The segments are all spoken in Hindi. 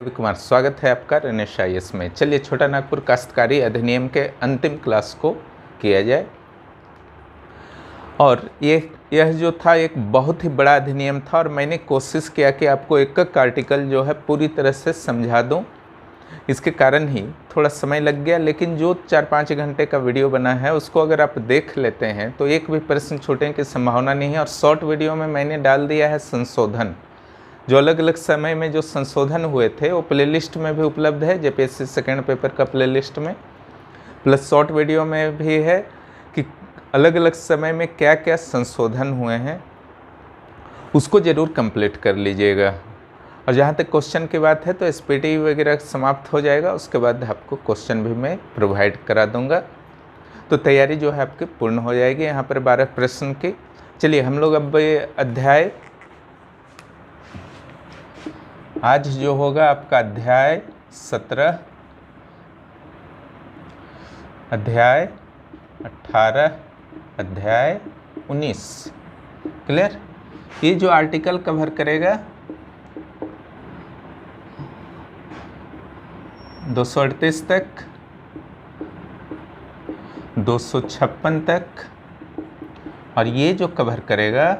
कुमार, स्वागत है आपका रनेश IAS में। चलिए छोटा नागपुर काश्तकारी अधिनियम के अंतिम क्लास को किया जाए। और यह जो था एक बहुत ही बड़ा अधिनियम था और मैंने कोशिश किया कि आपको एक एक आर्टिकल जो है पूरी तरह से समझा दूं। इसके कारण ही थोड़ा समय लग गया, लेकिन जो 4-5 घंटे का वीडियो बना है उसको अगर आप देख लेते हैं तो एक भी प्रश्न छूटने की संभावना नहीं है। और शॉर्ट वीडियो में मैंने डाल दिया है संशोधन, जो अलग अलग समय में जो संशोधन हुए थे वो प्लेलिस्ट में भी उपलब्ध है, JPSC सेकेंड पेपर का प्लेलिस्ट में, प्लस शॉर्ट वीडियो में भी है कि अलग अलग समय में क्या क्या संशोधन हुए हैं, उसको ज़रूर कंप्लीट कर लीजिएगा। और जहाँ तक क्वेश्चन की बात है तो SPT वगैरह समाप्त हो जाएगा, उसके बाद आपको क्वेश्चन भी मैं प्रोवाइड करा दूँगा, तो तैयारी जो है आपकी पूर्ण हो जाएगी। यहाँ पर 12 प्रश्न की। चलिए हम लोग अब अध्याय, आज जो होगा आपका अध्याय 17, अध्याय 18, अध्याय 19। क्लियर? ये जो आर्टिकल कवर करेगा 238 तक, 256 तक, और ये जो कवर करेगा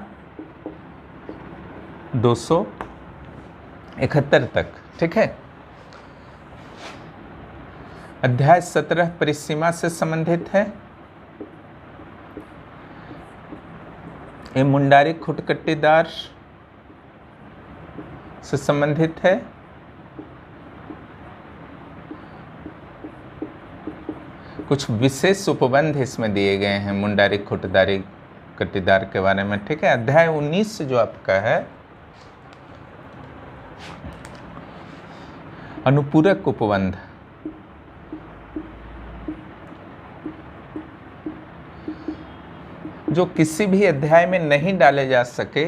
271 तक। ठीक है। अध्याय 17 परिसीमा से संबंधित है। ये मुंडारी खुटकट्टीदार से संबंधित है। कुछ विशेष उपबंध इसमें दिए गए हैं मुंडारी खुटदारी कट्टीदार के बारे में। ठीक है। अध्याय 19 जो आपका है अनुपूरक उपबंध, जो किसी भी अध्याय में नहीं डाले जा सके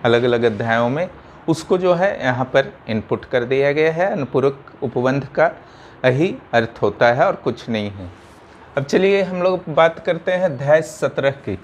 अलग अलग अध्यायों में, उसको जो है यहाँ पर इनपुट कर दिया गया है। अनुपूरक उपबंध का यही अर्थ होता है और कुछ नहीं है। अब चलिए हम लोग बात करते हैं अध्याय 17 की।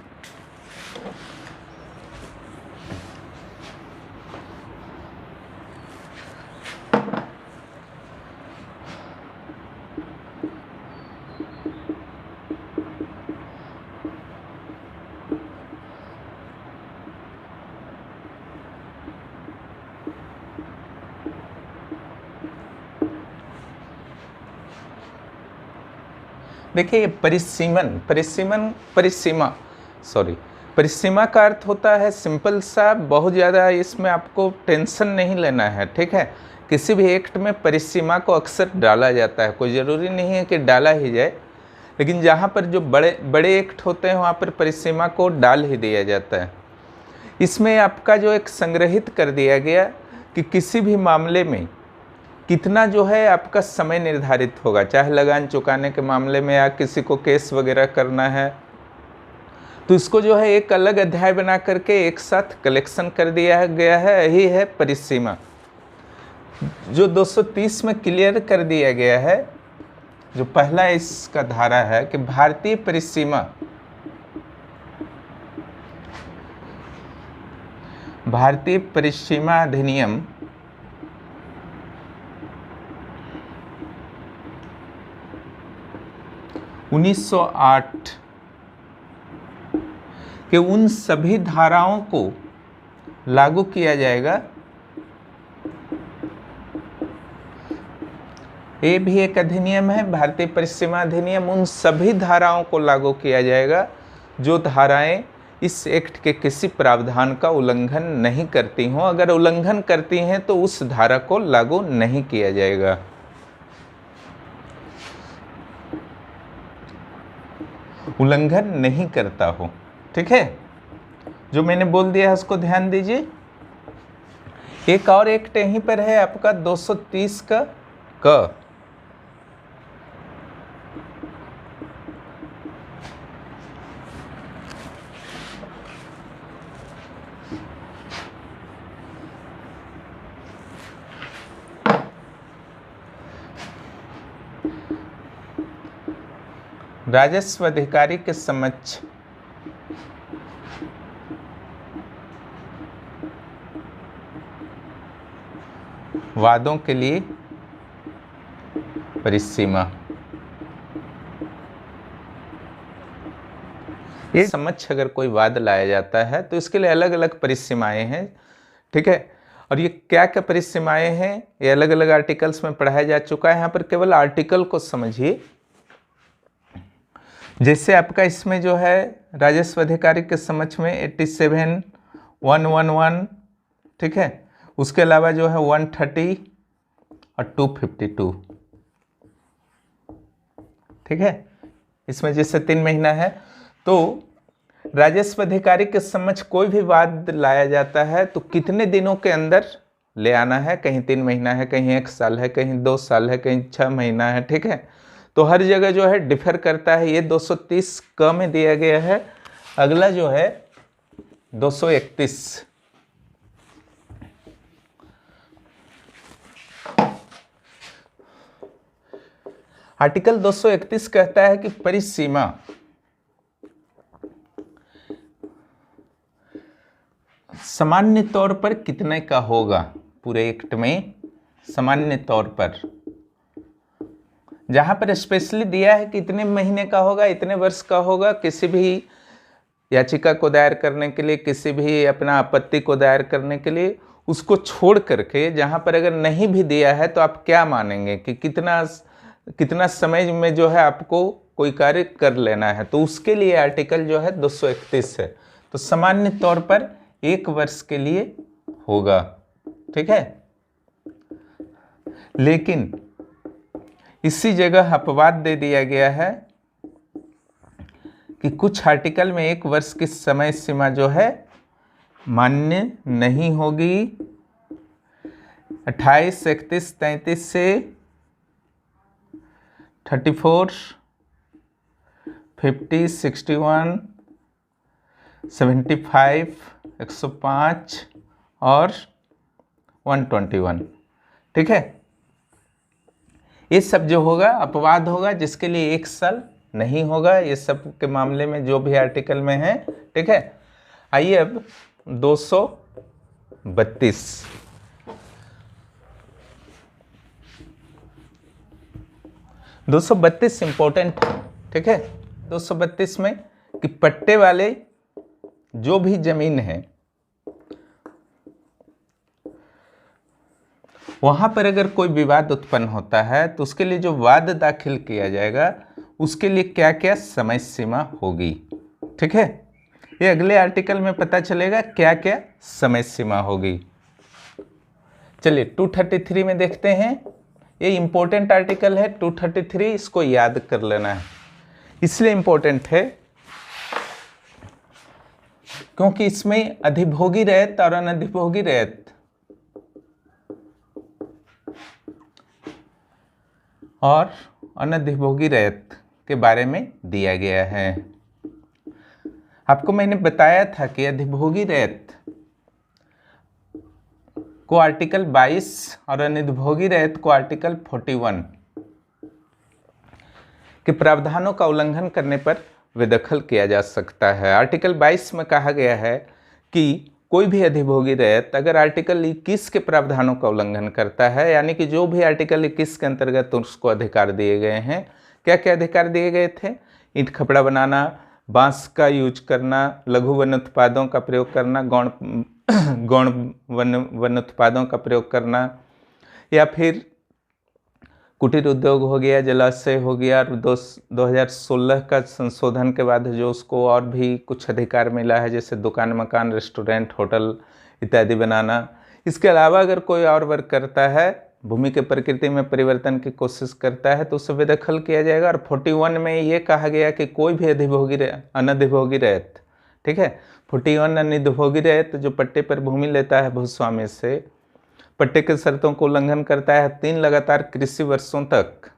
देखिए परिसीमा का अर्थ होता है सिंपल सा, बहुत ज़्यादा इसमें आपको टेंशन नहीं लेना है। ठीक है। किसी भी एक्ट में परिसीमा को अक्सर डाला जाता है, कोई ज़रूरी नहीं है कि डाला ही जाए, लेकिन जहाँ पर जो बड़े बड़े एक्ट होते हैं वहाँ पर परिसीमा को डाल ही दिया जाता है। इसमें आपका जो एक संग्रहित कर दिया गया कि किसी भी मामले में कितना जो है आपका समय निर्धारित होगा, चाहे लगान चुकाने के मामले में या किसी को केस वगैरह करना है, तो इसको जो है एक अलग अध्याय बना करके एक साथ कलेक्शन कर दिया गया है। यही है परिसीमा। जो 230 में क्लियर कर दिया गया है, जो पहला इसका धारा है कि भारतीय परिसीमा अधिनियम 1908 के उन सभी धाराओं को लागू किया जाएगा। ये भी एक अधिनियम है, भारतीय परिसीमा अधिनियम। उन सभी धाराओं को लागू किया जाएगा जो धाराएं इस एक्ट के किसी प्रावधान का उल्लंघन नहीं करती हों। अगर उल्लंघन करती हैं तो उस धारा को लागू नहीं किया जाएगा। उल्लंघन नहीं करता हो। ठीक है। जो मैंने बोल दिया है उसको ध्यान दीजिए। एक और एक्ट यहीं पर है आपका 230 का क। राजस्व अधिकारी के समक्ष वादों के लिए परिसीमा। ये समक्ष अगर कोई वाद लाया जाता है तो इसके लिए अलग अलग परिसीमाएं हैं, ठीक है। और ये क्या क्या परिसीमाएं हैं, ये अलग अलग आर्टिकल्स में पढ़ाया जा चुका है। यहाँ पर केवल आर्टिकल को समझिए। जैसे आपका इसमें जो है राजस्व अधिकारी के समक्ष में 87, 111, ठीक है। उसके अलावा जो है 130 और 252, ठीक है। इसमें जैसे 3 महीना है तो राजस्व अधिकारी के समक्ष कोई भी वाद लाया जाता है तो कितने दिनों के अंदर ले आना है। कहीं 3 महीना है, कहीं 1 साल है, कहीं 2 साल है, कहीं 6 महीना है, ठीक है। तो हर जगह जो है डिफर करता है। ये 230 क में दिया गया है। अगला जो है 231, आर्टिकल 231 कहता है कि परिसीमा सामान्य तौर पर कितने का होगा। पूरे एक्ट में सामान्य तौर पर, जहां पर स्पेशली दिया है कि इतने महीने का होगा, इतने वर्ष का होगा, किसी भी याचिका को दायर करने के लिए, किसी भी अपना आपत्ति को दायर करने के लिए, उसको छोड़ करके जहां पर अगर नहीं भी दिया है तो आप क्या मानेंगे कि कितना समय में जो है आपको कोई कार्य कर लेना है। तो उसके लिए आर्टिकल जो है 231 है। तो सामान्य तौर पर 1 वर्ष के लिए होगा, ठीक है। लेकिन इसी जगह अपवाद दे दिया गया है कि कुछ आर्टिकल में 1 वर्ष की समय सीमा जो है मान्य नहीं होगी। 28, 31, 33 से 34, 50, 61, 75, 105 और 121, ठीक है। ये सब जो होगा अपवाद होगा, जिसके लिए 1 साल नहीं होगा। ये सब के मामले में जो भी आर्टिकल में है, ठीक है। आइए अब 232, इंपॉर्टेंट है, ठीक है। 232 में कि पट्टे वाले जो भी जमीन है वहां पर अगर कोई विवाद उत्पन्न होता है तो उसके लिए जो वाद दाखिल किया जाएगा उसके लिए क्या क्या समय सीमा होगी, ठीक है। ये अगले आर्टिकल में पता चलेगा क्या क्या समय सीमा होगी। चलिए 233 में देखते हैं। ये इंपॉर्टेंट आर्टिकल है 233, इसको याद कर लेना है। इसलिए इंपॉर्टेंट है क्योंकि इसमें अधिभोगी रैयत और अनधिभोगी रैयत और अनधिभोगी रैयत के बारे में दिया गया है। आपको मैंने बताया था कि अधिभोगी रैयत को आर्टिकल 22 और अनधिभोगी रैयत को आर्टिकल 41 के प्रावधानों का उल्लंघन करने पर बेदखल किया जा सकता है। आर्टिकल 22 में कहा गया है कि कोई भी अधिभोगी रैयत अगर आर्टिकल 21 के प्रावधानों का उल्लंघन करता है, यानी कि जो भी आर्टिकल 21 के अंतर्गत उसको अधिकार दिए गए हैं, क्या क्या अधिकार दिए गए थे। ईंट खपड़ा बनाना, बांस का यूज करना, लघु वन उत्पादों का प्रयोग करना, गौण वन उत्पादों का प्रयोग करना, या फिर कुटीर उद्योग हो गया, जलाशय हो गया। और 2016 का संशोधन के बाद जो उसको और भी कुछ अधिकार मिला है, जैसे दुकान, मकान, रेस्टोरेंट, होटल इत्यादि बनाना। इसके अलावा अगर कोई और वर्ग करता है, भूमि के प्रकृति में परिवर्तन की कोशिश करता है, तो उसे बेदखल किया जाएगा। और 41 में ये कहा गया कि कोई भी अनधिभोगी रैयत, ठीक है। 41 अनधिभोगी रैयत जो पट्टे पर भूमि लेता है भूस्वामी से, पट्टे के शर्तों को उल्लंघन करता है, 3 लगातार कृषि वर्षों तक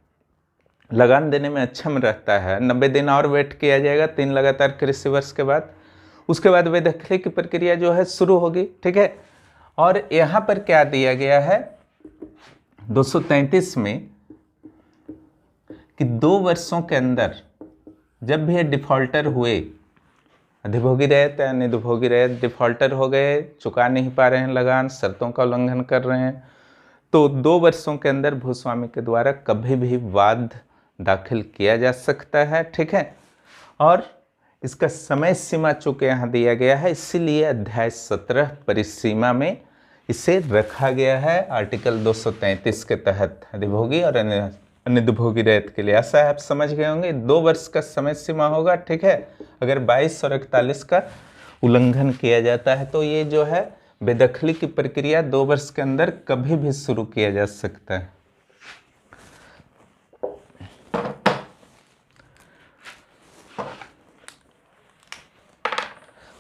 लगान देने में अक्षम रहता है। 90 दिन और वेट किया जाएगा 3 लगातार कृषि वर्ष के बाद। उसके बाद बेदखली की प्रक्रिया जो है शुरू होगी, ठीक है। और यहाँ पर क्या दिया गया है 233 में कि 2 वर्षों के अंदर जब भी ये डिफॉल्टर हुए, अधिभोगी रैयत या अनधिभोगी रैयत डिफॉल्टर हो गए, चुका नहीं पा रहे हैं लगान, शर्तों का उल्लंघन कर रहे हैं, तो 2 वर्षों के अंदर भूस्वामी के द्वारा कभी भी वाद दाखिल किया जा सकता है, ठीक है। और इसका समय सीमा चूंकि यहाँ दिया गया है, इसीलिए अध्याय 17 परिसीमा में इसे रखा गया है आर्टिकल 233 के तहत, अधिभोगी और अनधिभोगी रैयत के लिए। ऐसा है आप समझ गए होंगे, 2 वर्ष का समय सीमा होगा, ठीक है। अगर 22 और 41 का उल्लंघन किया जाता है तो ये जो है बेदखली की प्रक्रिया 2 वर्ष के अंदर कभी भी शुरू किया जा सकता है।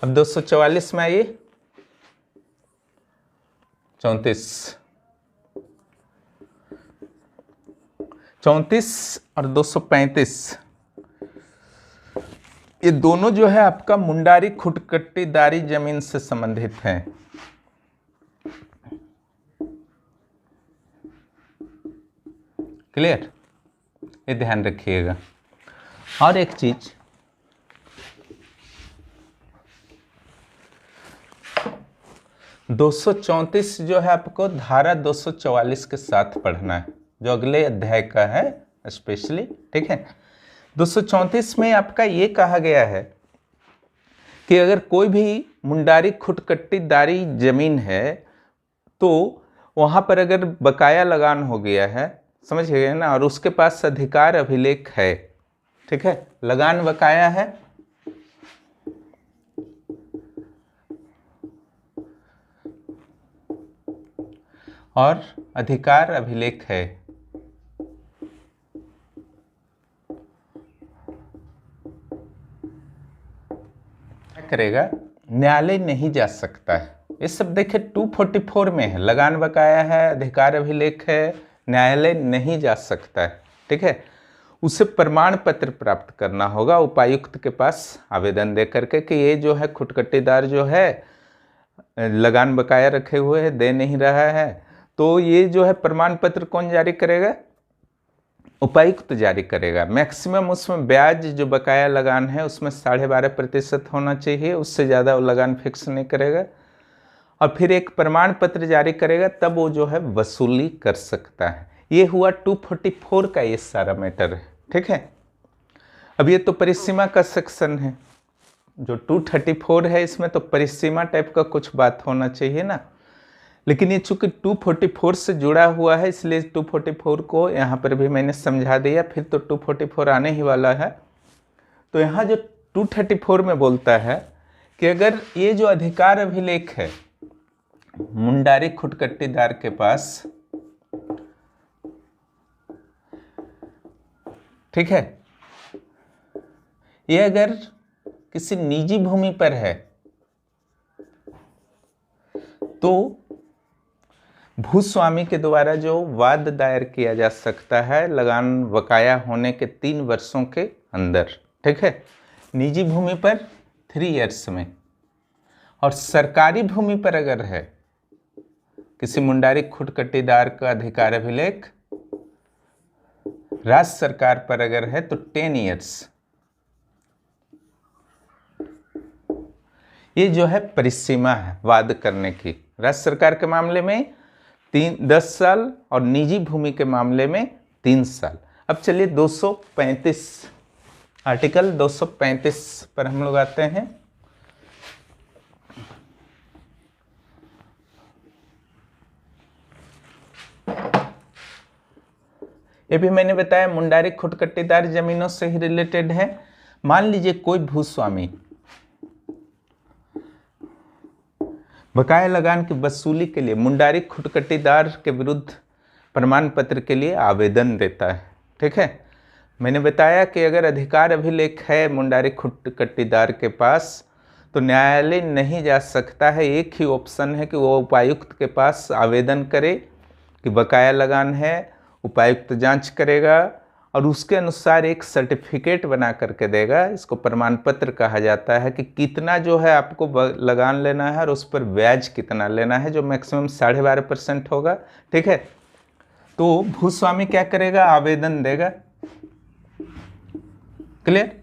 अब 244 में आइए, 34 और 235, ये दोनों जो है आपका मुंडारी खुटकट्टीदारी जमीन से संबंधित हैं। क्लियर, ये ध्यान रखिएगा। और एक चीज, दो 234 जो है आपको धारा 244 के साथ पढ़ना है, जो अगले अध्याय का है स्पेशली, ठीक है। 234 में आपका ये कहा गया है कि अगर कोई भी मुंडारी खुटकट्टीदारी जमीन है तो वहां पर अगर बकाया लगान हो गया है, समझ गए ना, और उसके पास अधिकार अभिलेख है, ठीक है, लगान बकाया है और अधिकार अभिलेख है, क्या करेगा, न्यायालय नहीं जा सकता है। ये सब देखिए 244 में है, लगान बकाया है, अधिकार अभिलेख है, न्यायालय नहीं जा सकता है, ठीक है। उसे प्रमाण पत्र प्राप्त करना होगा उपायुक्त के पास आवेदन दे करके कि ये जो है खुटकट्टीदार जो है लगान बकाया रखे हुए है, दे नहीं रहा है, तो ये जो है प्रमाण पत्र कौन जारी करेगा, उपायुक्त जारी करेगा। मैक्सिमम उसमें ब्याज जो बकाया लगान है उसमें 12.5% होना चाहिए, उससे ज़्यादा वो लगान फिक्स नहीं करेगा। और फिर एक प्रमाण पत्र जारी करेगा, तब वो जो है वसूली कर सकता है। ये हुआ 244 का ये सारा मैटर है, ठीक है। अब ये तो परिसीमा का सेक्शन है, जो 234 है इसमें तो परिसीमा टाइप का कुछ बात होना चाहिए ना, लेकिन ये चूंकि 244 से जुड़ा हुआ है इसलिए 244 को यहाँ पर भी मैंने समझा दिया, फिर तो 244 आने ही वाला है। तो यहाँ जो 234 में बोलता है कि अगर ये जो अधिकार अभिलेख है मुंडारी खुटकट्टीदार के पास, ठीक है, ये अगर किसी निजी भूमि पर है तो भूस्वामी के द्वारा जो वाद दायर किया जा सकता है लगान बकाया होने के 3 वर्षों के अंदर, ठीक है। निजी भूमि पर 3 ईयर्स में, और सरकारी भूमि पर अगर है किसी मुंडारी खुटकट्टीदार का अधिकार अभिलेख, राज्य सरकार पर अगर है तो 10 ईयर्स। ये जो है परिसीमा है वाद करने की। राज्य सरकार के मामले में 10 साल और निजी भूमि के मामले में 3 साल। अब चलिए 235 आर्टिकल 235 पर हम लोग आते हैं। ये भी मैंने बताया मुंडारी खुटकट्टीदार जमीनों से ही रिलेटेड है। मान लीजिए कोई भूस्वामी बकाया लगान की वसूली के लिए मुंडारी खुटकट्टीदार के विरुद्ध प्रमाण पत्र के लिए आवेदन देता है, ठीक है। मैंने बताया कि अगर अधिकार अभिलेख है मुंडारी खुटकट्टीदार के पास तो न्यायालय नहीं जा सकता है। एक ही ऑप्शन है कि वो उपायुक्त के पास आवेदन करे कि बकाया लगान है, उपायुक्त जांच करेगा और उसके अनुसार एक सर्टिफिकेट बना करके देगा। इसको प्रमाण पत्र कहा जाता है कि कितना जो है आपको लगान लेना है और उस पर ब्याज कितना लेना है, जो मैक्सिमम 12.5% होगा, ठीक है। तो भूस्वामी क्या करेगा, आवेदन देगा। क्लियर।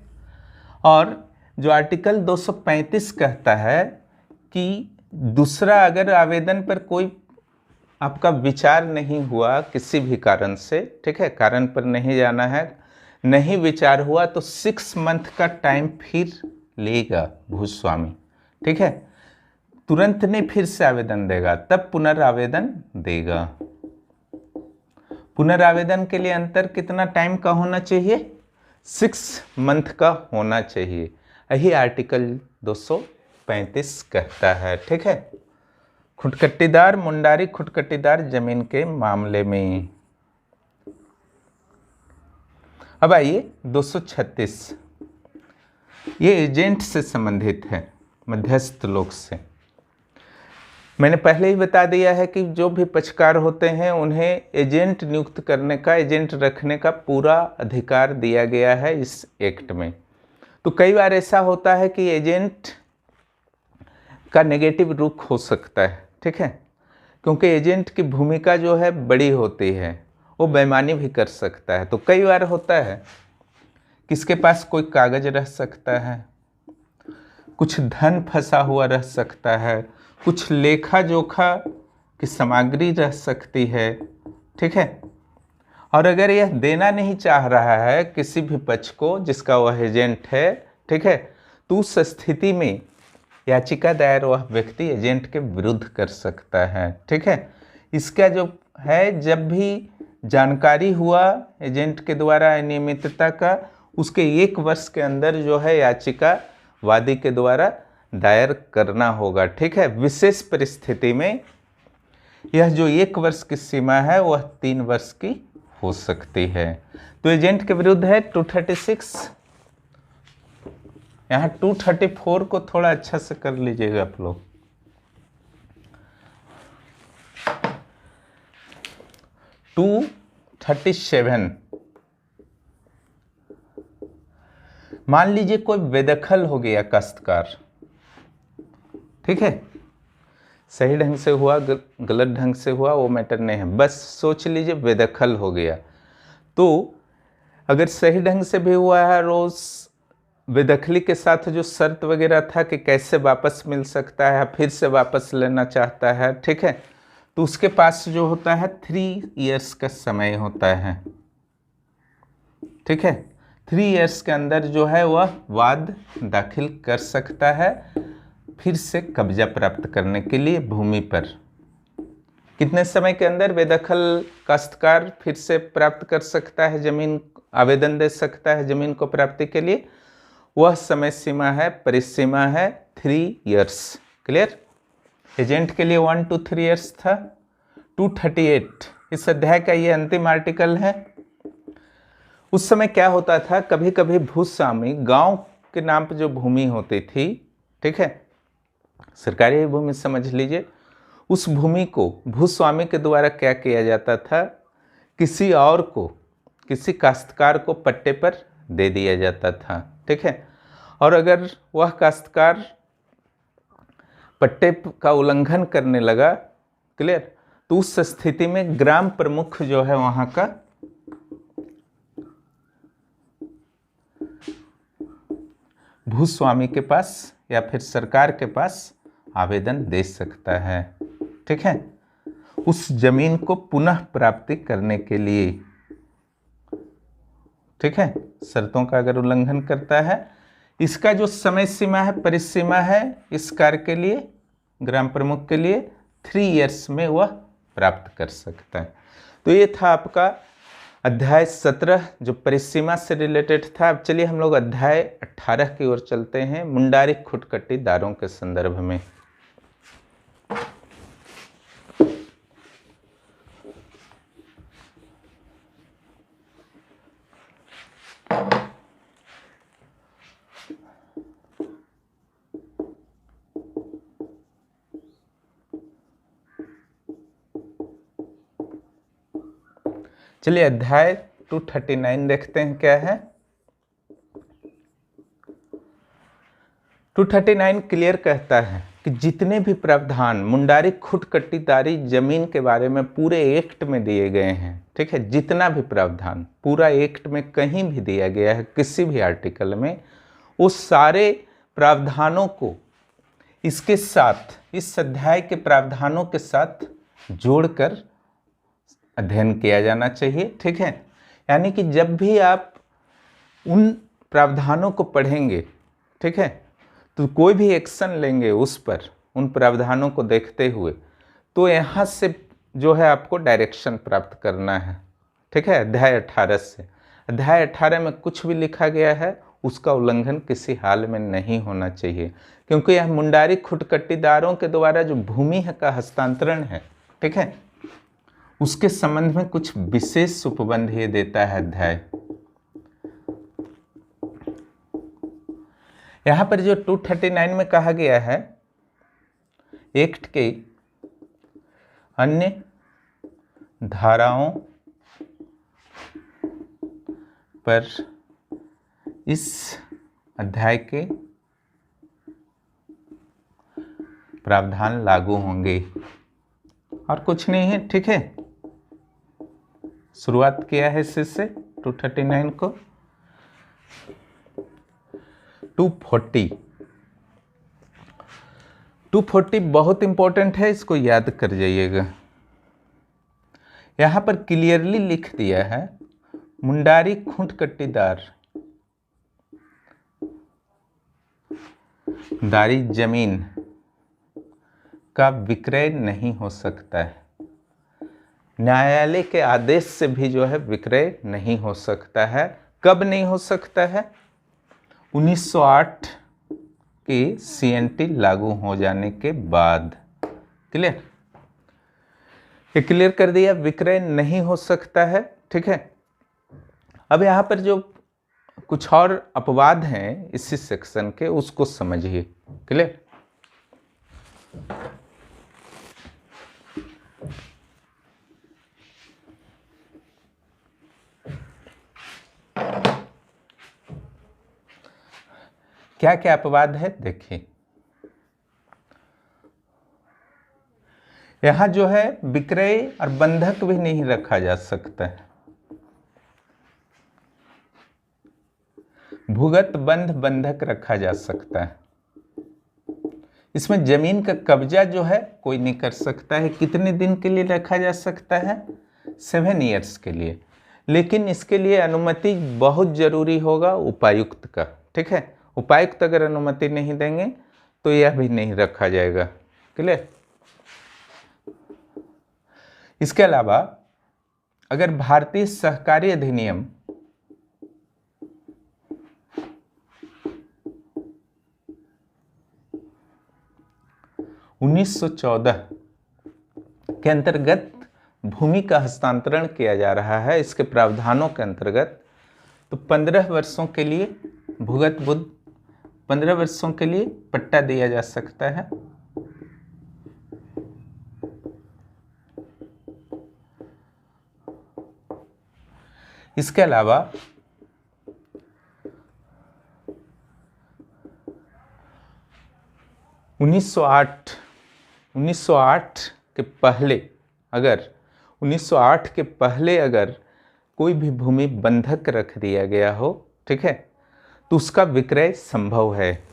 और जो आर्टिकल 235 कहता है कि दूसरा अगर आवेदन पर कोई आपका विचार नहीं हुआ किसी भी कारण से, ठीक है, कारण पर नहीं जाना है, नहीं विचार हुआ तो 6 मंथ का टाइम फिर लेगा भूस्वामी, ठीक है, तुरंत नहीं फिर से आवेदन देगा, तब पुनरावेदन देगा। पुनरावेदन के लिए अंतर कितना टाइम का होना चाहिए? 6 मंथ का होना चाहिए। यही आर्टिकल 235 कहता है, ठीक है। खुटकट्टीदार मुंडारी खुटकट्टीदार जमीन के मामले में अब आइए 236, ये एजेंट से संबंधित है, मध्यस्थ लोग से। मैंने पहले ही बता दिया है कि जो भी पक्षकार होते हैं उन्हें एजेंट नियुक्त करने का, एजेंट रखने का पूरा अधिकार दिया गया है इस एक्ट में। तो कई बार ऐसा होता है कि एजेंट का नेगेटिव रुख हो सकता है, ठीक है, क्योंकि एजेंट की भूमिका जो है बड़ी होती है, वो बेईमानी भी कर सकता है। तो कई बार होता है किसके पास कोई कागज रह सकता है, कुछ धन फंसा हुआ रह सकता है, कुछ लेखा जोखा की सामग्री रह सकती है, ठीक है। और अगर यह देना नहीं चाह रहा है किसी भी पक्ष को जिसका वह एजेंट है, ठीक है, तो उस स्थिति में याचिका दायर वह व्यक्ति एजेंट के विरुद्ध कर सकता है, ठीक है। इसका जो है, जब भी जानकारी हुआ एजेंट के द्वारा अनियमितता का, उसके 1 वर्ष के अंदर जो है याचिका वादी के द्वारा दायर करना होगा, ठीक है। विशेष परिस्थिति में यह जो 1 वर्ष की सीमा है वह 3 वर्ष की हो सकती है। तो एजेंट के विरुद्ध है 236। यहाँ 234 को थोड़ा अच्छा से कर लीजिएगा आप लोग। 237, मान लीजिए कोई बेदखल हो गया काश्तकार, ठीक है, सही ढंग से हुआ गलत ढंग से हुआ वो मैटर नहीं है, बस सोच लीजिए बेदखल हो गया। तो अगर सही ढंग से भी हुआ है, रोज बेदखली के साथ जो शर्त वगैरह था कि कैसे वापस मिल सकता है, फिर से वापस लेना चाहता है, ठीक है, तो उसके पास जो होता है 3 इयर्स का समय होता है, ठीक है। 3 इयर्स के अंदर जो है वह वाद दाखिल कर सकता है फिर से कब्जा प्राप्त करने के लिए भूमि पर। कितने समय के अंदर बेदखल काश्तकार फिर से प्राप्त कर सकता है जमीन, आवेदन दे सकता है जमीन को प्राप्ति के लिए? वह समय सीमा है, परिसीमा है 3 इयर्स। क्लियर? एजेंट के लिए 1 to 3 इयर्स था। 238 इस अध्याय का ये अंतिम आर्टिकल है। उस समय क्या होता था, कभी कभी भूस्वामी गांव के नाम पर जो भूमि होती थी, ठीक है, सरकारी भूमि समझ लीजिए, उस भूमि को भूस्वामी के द्वारा क्या किया जाता था, किसी और को, किसी काश्तकार को पट्टे पर दे दिया जाता था, ठीक है। और अगर वह काश्तकार पट्टे का उल्लंघन करने लगा, क्लियर, तो उस स्थिति में ग्राम प्रमुख जो है वहां का भूस्वामी के पास या फिर सरकार के पास आवेदन दे सकता है, ठीक है, उस जमीन को पुनः प्राप्ति करने के लिए, ठीक है, शर्तों का अगर उल्लंघन करता है। इसका जो समय सीमा है, परिसीमा है इस कार्य के लिए, ग्राम प्रमुख के लिए 3 इयर्स में वह प्राप्त कर सकता है। तो ये था आपका अध्याय 17 जो परिसीमा से रिलेटेड था। अब चलिए हम लोग अध्याय 18 की ओर चलते हैं, मुंडारी खुटकट्टीदारों के संदर्भ में। चलिए अध्याय 239 देखते हैं क्या है। 239 क्लियर कहता है कि जितने भी प्रावधान मुंडारी खुटकट्टीदारी जमीन के बारे में पूरे एक्ट में दिए गए हैं, ठीक है, जितना भी प्रावधान पूरा एक्ट में कहीं भी दिया गया है किसी भी आर्टिकल में, उस सारे प्रावधानों को इसके साथ, इस अध्याय के प्रावधानों के साथ जोड़कर अध्ययन किया जाना चाहिए। ठीक है, यानी कि जब भी आप उन प्रावधानों को पढ़ेंगे, ठीक है, तो कोई भी एक्शन लेंगे उस पर, उन प्रावधानों को देखते हुए, तो यहाँ से जो है आपको डायरेक्शन प्राप्त करना है। ठीक है, अध्याय 18 से। अध्याय 18 में कुछ भी लिखा गया है उसका उल्लंघन किसी हाल में नहीं होना चाहिए, क्योंकि यह मुंडारी खुटकट्टीदारों के द्वारा जो भूमि का हस्तांतरण है, ठीक है, उसके संबंध में कुछ विशेष उपबंध ये देता है अध्याय। यहाँ पर जो 239 में कहा गया है, एक्ट के अन्य धाराओं पर इस अध्याय के प्रावधान लागू होंगे, और कुछ नहीं है। ठीक है, शुरुआत किया है इससे 239 को। 240 बहुत इंपॉर्टेंट है, इसको याद कर जाइएगा। यहां पर क्लियरली लिख दिया है, मुंडारी खुटकट्टीदार दारी जमीन का विक्रय नहीं हो सकता है। न्यायालय के आदेश से भी जो है विक्रय नहीं हो सकता है। कब नहीं हो सकता है? 1908 की CNT लागू हो जाने के बाद। क्लियर? ये क्लियर कर दिया, विक्रय नहीं हो सकता है। ठीक है, अब यहाँ पर जो कुछ और अपवाद हैं इसी सेक्शन के, उसको समझिए। क्लियर? क्या क्या अपवाद है देखिए। यहां जो है विक्रय और बंधक भी नहीं रखा जा सकता है। भूगत बंध बंधक रखा जा सकता है। इसमें जमीन का कब्जा जो है कोई नहीं कर सकता है। कितने दिन के लिए रखा जा सकता है? 7 ईयर्स के लिए। लेकिन इसके लिए अनुमति बहुत जरूरी होगा उपायुक्त का। ठीक है, उपायुक्त अगर अनुमति नहीं देंगे तो यह भी नहीं रखा जाएगा। क्लियर? इसके अलावा अगर भारतीय सहकारी अधिनियम 1914 के अंतर्गत भूमि का हस्तांतरण किया जा रहा है, इसके प्रावधानों के अंतर्गत, तो 15 वर्षों के लिए भूगत बुद्ध 15 वर्षों के लिए पट्टा दिया जा सकता है। इसके अलावा 1908 के पहले अगर 1908 के पहले अगर कोई भी भूमि बंधक रख दिया गया हो, ठीक है, तो उसका विक्रय संभव है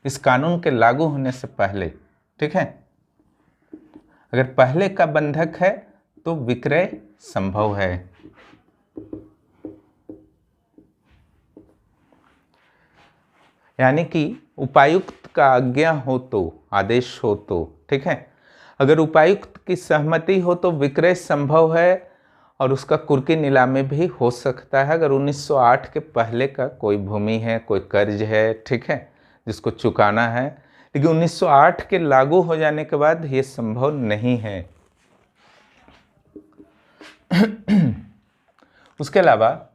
इस कानून के लागू होने से पहले। ठीक है, अगर पहले का बंधक है तो विक्रय संभव है। यानी कि उपायुक्त का आज्ञा हो तो, आदेश हो तो, ठीक है, अगर उपायुक्त की सहमति हो तो विक्रय संभव है और उसका कुर्की नीलामी भी हो सकता है। अगर 1908 के पहले का कोई भूमि है, कोई कर्ज है, ठीक है, जिसको चुकाना है, लेकिन 1908 के लागू हो जाने के बाद ये संभव नहीं है। उसके अलावा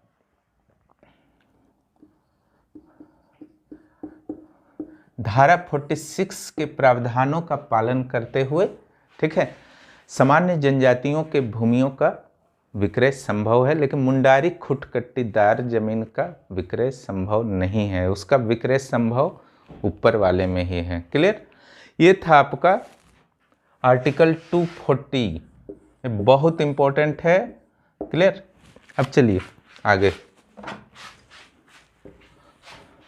धारा 46 के प्रावधानों का पालन करते हुए, ठीक है, सामान्य जनजातियों के भूमियों का विक्रय संभव है, लेकिन मुंडारी खुटकट्टीदार जमीन का विक्रय संभव नहीं है। उसका विक्रय संभव ऊपर वाले में ही है। क्लियर? ये था आपका आर्टिकल 240, ये बहुत इंपॉर्टेंट है। क्लियर? अब चलिए आगे।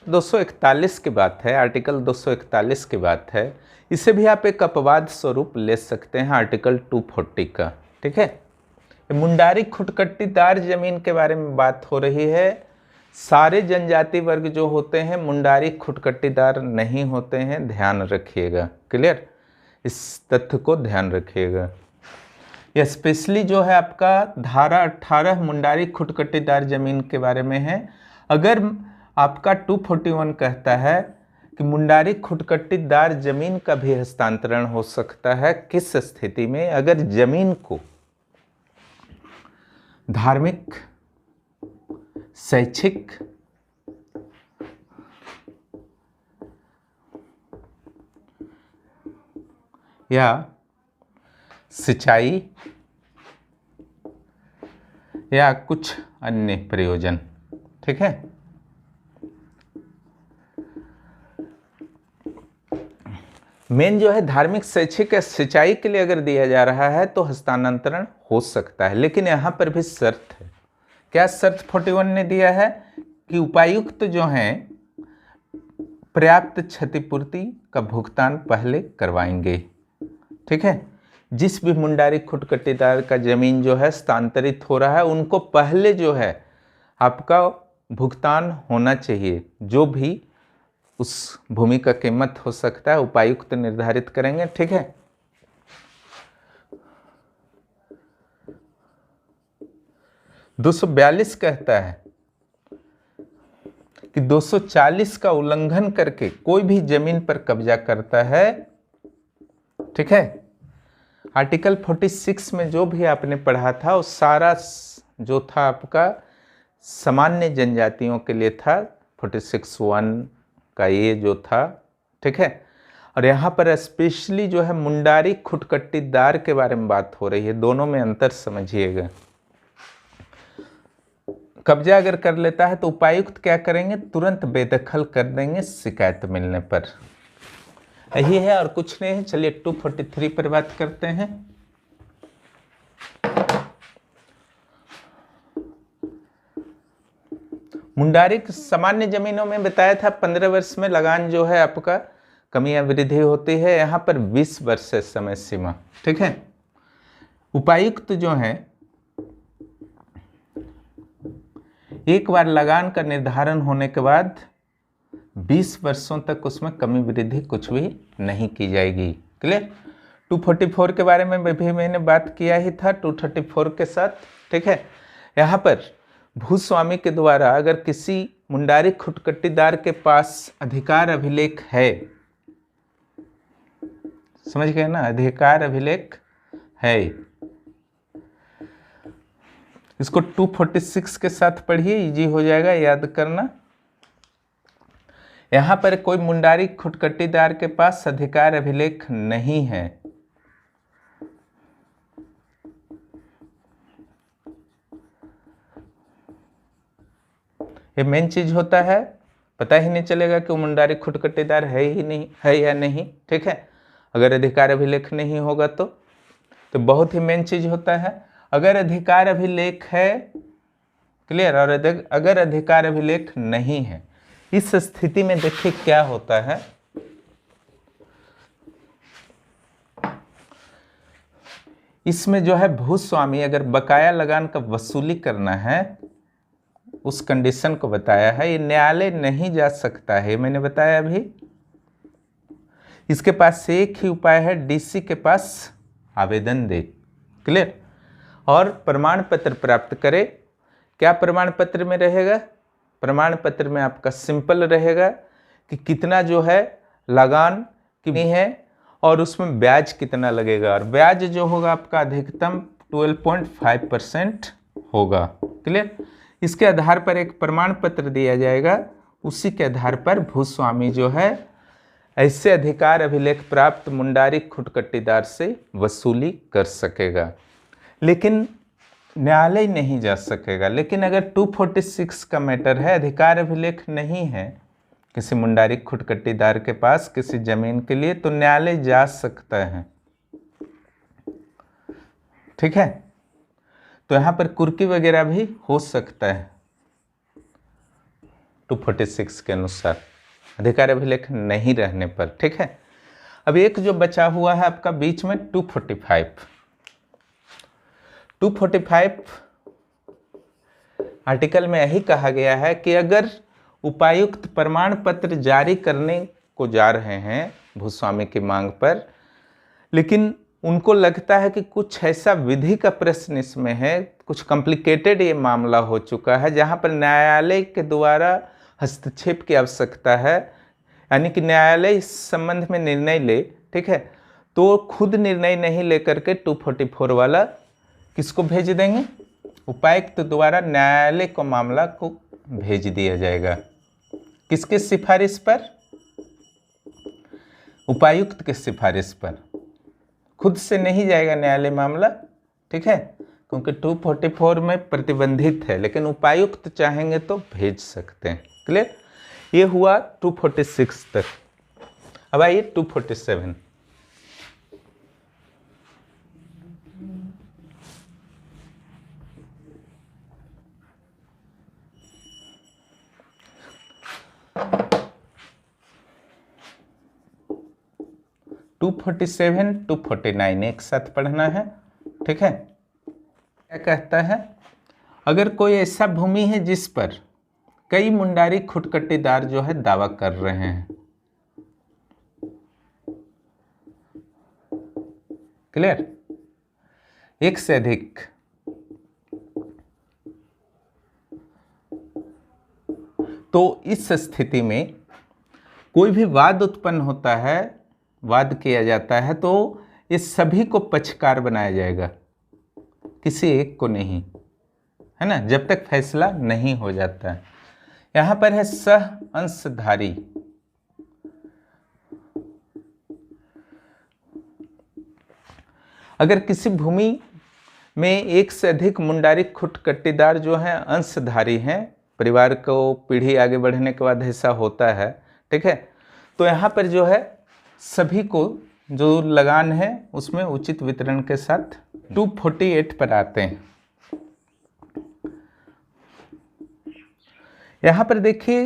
241 की बात है, आर्टिकल 241 की बात है। इसे भी आप एक अपवाद स्वरूप ले सकते हैं आर्टिकल 240 का। ठीक है, मुंडारी खुटकट्टीदार जमीन के बारे में बात हो रही है। सारे जनजाति वर्ग जो होते हैं मुंडारी खुटकट्टीदार नहीं होते हैं, ध्यान रखिएगा। क्लियर, इस तथ्य को ध्यान रखिएगा। यह स्पेशली जो है आपका धारा 18 मुंडारी खुटकट्टीदार जमीन के बारे में है। अगर आपका 241 कहता है कि मुंडारी खुटकट्टीदार जमीन का भी हस्तांतरण हो सकता है, किस स्थिति में? अगर जमीन को धार्मिक, शैक्षिक या सिंचाई या कुछ अन्य प्रयोजन। ठीक है, मेन जो है धार्मिक, शैक्षिक या सिंचाई के लिए अगर दिया जा रहा है तो हस्तांतरण हो सकता है, लेकिन यहाँ पर भी शर्त है। क्या शर्त 41 ने दिया है कि उपायुक्त जो हैं पर्याप्त क्षतिपूर्ति का भुगतान पहले करवाएंगे। ठीक है, जिस भी मुंडारी खुटकट्टीदार का जमीन जो है स्थानांतरित हो रहा है उनको पहले जो है आपका भुगतान होना चाहिए। जो भी उस भूमि का कीमत हो सकता है उपायुक्त निर्धारित करेंगे। ठीक है, दो 242 कहता है कि 240 का उल्लंघन करके कोई भी जमीन पर कब्जा करता है। ठीक है, आर्टिकल 46 में जो भी आपने पढ़ा था वो सारा जो था आपका सामान्य जनजातियों के लिए था। 46(1) का ये जो था। ठीक है, और यहाँ पर स्पेशली जो है मुंडारी खुटकट्टीदार के बारे में बात हो रही है। दोनों में अंतर समझिएगा। कब्जा अगर कर लेता है तो उपायुक्त क्या करेंगे? तुरंत बेदखल कर देंगे शिकायत मिलने पर। यही है और कुछ नहीं है। चलिए 243 पर बात करते हैं। मुंडारी सामान्य जमीनों में बताया था 15 वर्ष में लगान जो है आपका कमी या वृद्धि होती है। यहाँ पर 20 वर्ष है समय सीमा। ठीक है, उपायुक्त जो है एक बार लगान का निर्धारण होने के बाद 20 वर्षों तक उसमें कमी वृद्धि कुछ भी नहीं की जाएगी। क्लियर, 244 के बारे में भी मैंने बात किया ही था 234 के साथ। ठीक है, यहाँ पर भूस्वामी के द्वारा अगर किसी मुंडारी खुटकट्टीदार के पास अधिकार अभिलेख है, समझ गए ना, अधिकार अभिलेख है, इसको 246 के साथ पढ़िए, इजी हो जाएगा याद करना। यहां पर कोई मुंडारी खुटकट्टीदार के पास अधिकार अभिलेख नहीं है, ये मेन चीज होता है। पता ही नहीं चलेगा कि वो मुंडारी खुटकट्टीदार है ही नहीं, है या नहीं। ठीक है, अगर अधिकार अभिलेख नहीं होगा तो बहुत ही मेन चीज होता है। अगर अधिकार अभिलेख है, क्लियर, और अगर अधिकार अभिलेख नहीं है, इस स्थिति में देखिए क्या होता है। इसमें जो है भूस्वामी अगर बकाया लगान का वसूली करना है, उस कंडीशन को बताया है, ये न्यायालय नहीं जा सकता है, मैंने बताया अभी। इसके पास एक ही उपाय है, डीसी के पास आवेदन दे। क्लियर, और प्रमाण पत्र प्राप्त करे। क्या प्रमाण पत्र में रहेगा? प्रमाण पत्र में आपका सिंपल रहेगा कि कितना जो है लगान कितनी है और उसमें ब्याज कितना लगेगा, और ब्याज जो होगा आपका अधिकतम 12.5% होगा। क्लियर, इसके आधार पर एक प्रमाण पत्र दिया जाएगा, उसी के आधार पर भूस्वामी जो है ऐसे अधिकार अभिलेख प्राप्त मुंडारी खुटकट्टीदार से वसूली कर सकेगा, लेकिन न्यायालय नहीं जा सकेगा। लेकिन अगर 246 का मैटर है, अधिकार अभिलेख नहीं है किसी मुंडारी खुटकट्टीदार के पास किसी जमीन के लिए, तो न्यायालय जा सकता है। ठीक है, तो यहाँ पर कुर्की वगैरह भी हो सकता है 246 के अनुसार, अधिकार अभिलेख नहीं रहने पर। ठीक है, अब एक जो बचा हुआ है आपका बीच में 245। 245 आर्टिकल में यही कहा गया है कि अगर उपायुक्त प्रमाण पत्र जारी करने को जा रहे हैं भूस्वामी की मांग पर, लेकिन उनको लगता है कि कुछ ऐसा विधि का प्रश्न इसमें है, कुछ कॉम्प्लिकेटेड ये मामला हो चुका है जहां पर न्यायालय के द्वारा हस्तक्षेप की आवश्यकता है, यानी कि न्यायालय इस संबंध में निर्णय ले, ठीक है, तो खुद निर्णय नहीं लेकर के 244 वाला किसको भेज देंगे, उपायुक्त द्वारा न्यायालय को मामला को भेज दिया जाएगा। किसके सिफारिश पर, उपायुक्त के सिफारिश पर, खुद से नहीं जाएगा न्यायालय मामला, ठीक है, क्योंकि 244 में प्रतिबंधित है, लेकिन उपायुक्त चाहेंगे तो भेज सकते हैं। क्लियर, ये हुआ 246 तक। अब आइए 247। टू 249 एक साथ पढ़ना है, ठीक है। क्या कहता है, अगर कोई ऐसा भूमि है जिस पर कई मुंडारी खुटकट्टीदार जो है दावा कर रहे हैं, क्लियर, एक से अधिक, तो इस स्थिति में कोई भी वाद उत्पन्न होता है, वाद किया जाता है, तो ये सभी को पक्षकार बनाया जाएगा, किसी एक को नहीं, है ना, जब तक फैसला नहीं हो जाता है। यहां पर है सह अंशधारी, अगर किसी भूमि में एक से अधिक मुंडारी खुटकट्टीदार जो हैं अंशधारी हैं, परिवार को पीढ़ी आगे बढ़ने के बाद ऐसा होता है, ठीक है, तो यहाँ पर जो है सभी को जो लगान है उसमें उचित वितरण के साथ 248 पर आते हैं। यहाँ पर देखिए,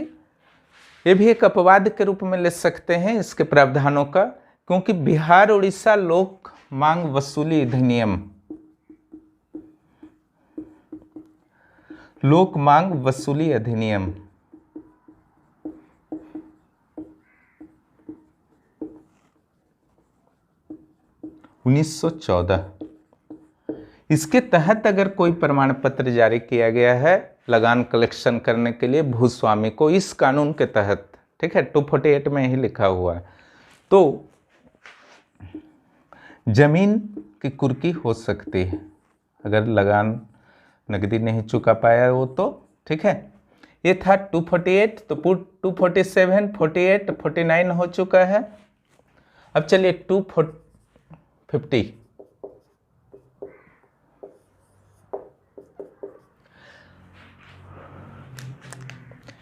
ये भी एक अपवाद के रूप में ले सकते हैं इसके प्रावधानों का, क्योंकि बिहार उड़ीसा लोक मांग वसूली अधिनियम, लोक मांग वसूली अधिनियम 1914, इसके तहत अगर कोई प्रमाण पत्र जारी किया गया है लगान कलेक्शन करने के लिए भूस्वामी को, इस कानून के तहत, ठीक है, 248 में ही लिखा हुआ है, तो जमीन की कुर्की हो सकती है अगर लगान नकदी नहीं चुका पाया वो, तो ठीक है। ये था 248, तो 247, 48, 49 हो चुका है। अब चलिए 250।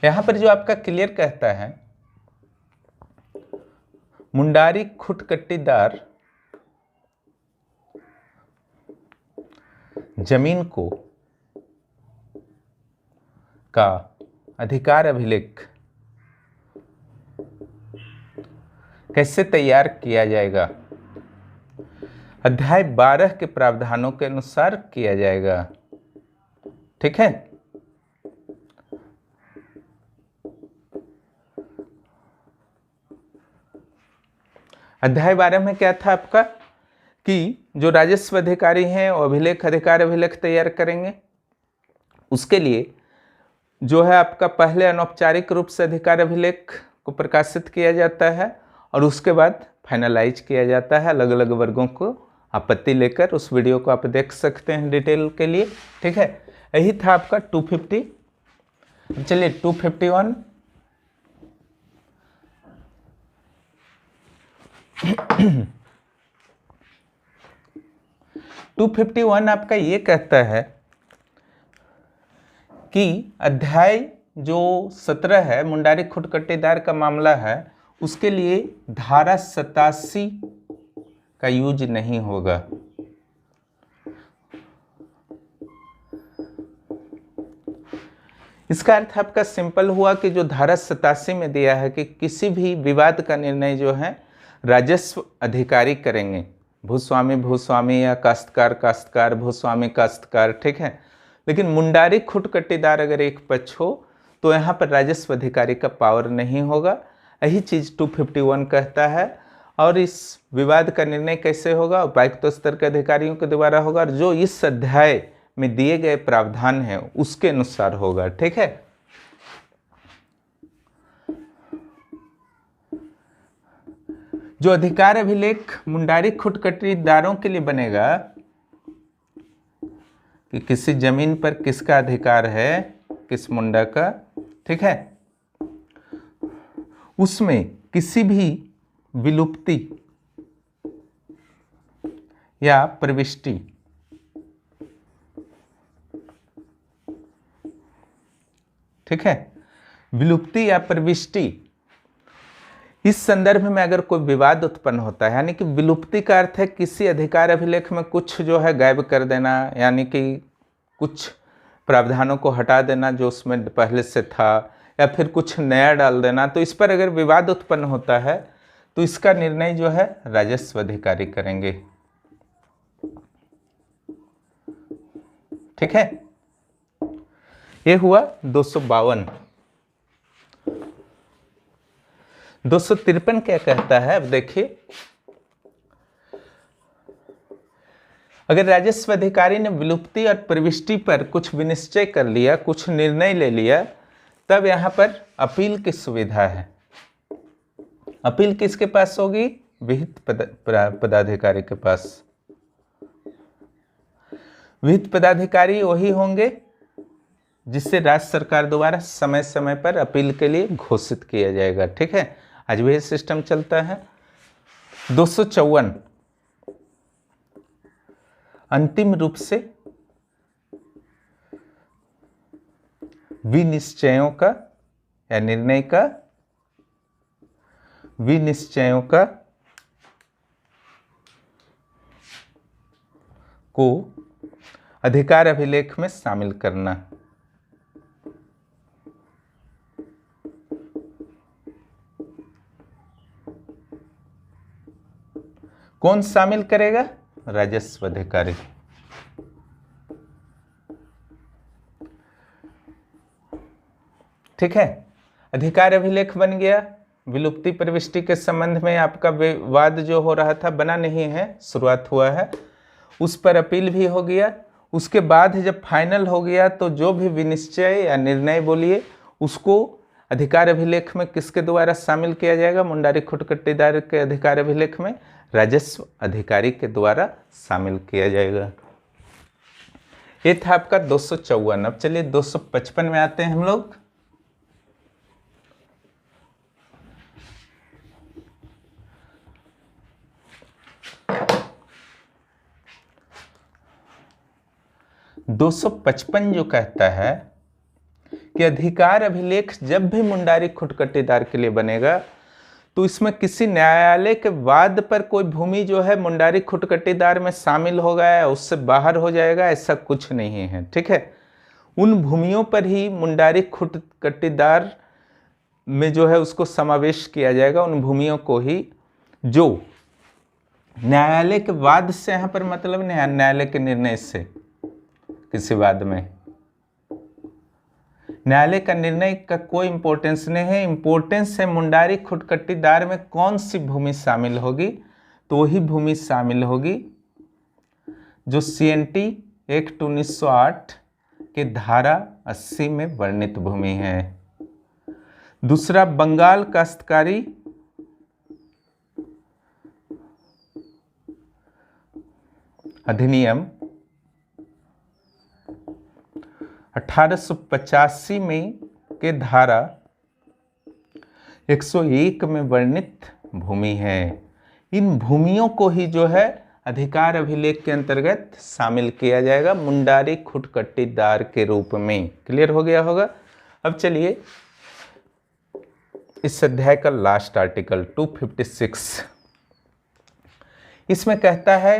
यहां पर जो आपका क्लियर कहता है, मुंडारी खुटकट्टीदार जमीन को का अधिकार अभिलेख कैसे तैयार किया जाएगा, अध्याय 12 के प्रावधानों के अनुसार किया जाएगा, ठीक है। अध्याय 12 में क्या था आपका कि जो राजस्व अधिकारी हैं वो अभिलेख, अधिकार अभिलेख तैयार करेंगे। उसके लिए जो है आपका पहले अनौपचारिक रूप से अधिकार अभिलेख को प्रकाशित किया जाता है और उसके बाद फाइनलाइज किया जाता है अलग अलग वर्गों को आपत्ति लेकर। उस वीडियो को आप देख सकते हैं डिटेल के लिए, ठीक है। यही था आपका 250। चलिए 251। 251 आपका ये कहता है कि अध्याय जो 17 है, मुंडारी खुटकट्टीदार का मामला है, उसके लिए धारा 87 का यूज नहीं होगा। इसका अर्थ आपका सिंपल हुआ कि जो धारा 87 में दिया है कि किसी भी विवाद का निर्णय जो है राजस्व अधिकारी करेंगे, भूस्वामी भूस्वामी या काश्तकार काश्तकार, भूस्वामी काश्तकार, ठीक है। लेकिन मुंडारी खुट कट्टीदार अगर एक पक्ष हो तो यहाँ पर राजस्व अधिकारी का पावर नहीं होगा। यही चीज़ 251 कहता है। और इस विवाद का निर्णय कैसे होगा? उपायुक्त स्तर के अधिकारियों के द्वारा होगा, और जो इस अध्याय में दिए गए प्रावधान हैं उसके अनुसार होगा, ठीक है। जो अधिकार अभिलेख मुंडारी खुट कट्टीदारों के लिए बनेगा कि किसी जमीन पर किसका अधिकार है, किस मुंडा का, ठीक है, उसमें किसी भी विलुप्ति या प्रविष्टि ठीक है, विलुप्ति या प्रविष्टि, इस संदर्भ में अगर कोई विवाद उत्पन्न होता है, यानी कि विलुप्ति का अर्थ है किसी अधिकार अभिलेख में कुछ जो है गायब कर देना, यानी कि कुछ प्रावधानों को हटा देना जो उसमें पहले से था, या फिर कुछ नया डाल देना। तो इस पर अगर विवाद उत्पन्न होता है तो इसका निर्णय जो है राजस्व अधिकारी करेंगे, ठीक है। ये हुआ 252। 253 क्या कहता है? अब देखिए, अगर राजस्व अधिकारी ने विलुप्ति और प्रविष्टि पर कुछ विनिश्चय कर लिया, कुछ निर्णय ले लिया, तब यहां पर अपील की सुविधा है। अपील किसके पास होगी? विहित पदाधिकारी के पास। विहित पदाधिकारी वही होंगे जिससे राज्य सरकार द्वारा समय समय पर अपील के लिए घोषित किया जाएगा, ठीक है। आज भी सिस्टम चलता है। 254 अंतिम रूप से विनिश्चयों का या निर्णय का, विनिश्चयों का को अधिकार अभिलेख में शामिल करना। कौन शामिल करेगा? राजस्व अधिकारी। ठीक है, अधिकार अभिलेख बन गया। विलुप्ति प्रविष्टि के संबंध में आपका विवाद जो हो रहा था बना नहीं है, शुरुआत हुआ है, उस पर अपील भी हो गया। उसके बाद जब फाइनल हो गया तो जो भी विनिश्चय या निर्णय बोलिए उसको अधिकार अभिलेख में किसके द्वारा शामिल किया जाएगा? मुंडारी खुट कट्टीदार के अधिकार अभिलेख में राजस्व अधिकारी के द्वारा शामिल किया जाएगा। ये था आपका 254। अब चलिए 255 में आते हैं हम लोग। दो 255 जो कहता है कि अधिकार अभिलेख जब भी मुंडारी खुट कट्टीदार के लिए बनेगा तो इसमें किसी न्यायालय के वाद पर कोई भूमि जो है मुंडारी खुट कट्टीदार में शामिल होगा या उससे बाहर हो जाएगा, ऐसा कुछ नहीं है, ठीक है। उन भूमियों पर ही मुंडारी खुट कट्टीदार में जो है उसको समावेश किया जाएगा, उन भूमियों को ही जो न्यायालय के वाद से, यहाँ पर मतलब न्यायालय के निर्णय से, किसी वाद में न्यायालय का निर्णय का कोई इंपॉर्टेंस नहीं है। इंपॉर्टेंस है मुंडारी खुट कट्टीदार में कौन सी भूमि शामिल होगी, तो वही भूमि शामिल होगी जो CNT एक्ट 1908 के धारा 80 में वर्णित भूमि है। दूसरा, बंगाल काश्तकारी अधिनियम 1885 में के धारा 101 में वर्णित भूमि है। इन भूमियों को ही जो है अधिकार अभिलेख के अंतर्गत शामिल किया जाएगा मुंडारी खुट कट्टीदार के रूप में। क्लियर हो गया होगा। अब चलिए इस अध्याय का लास्ट आर्टिकल 256, इसमें कहता है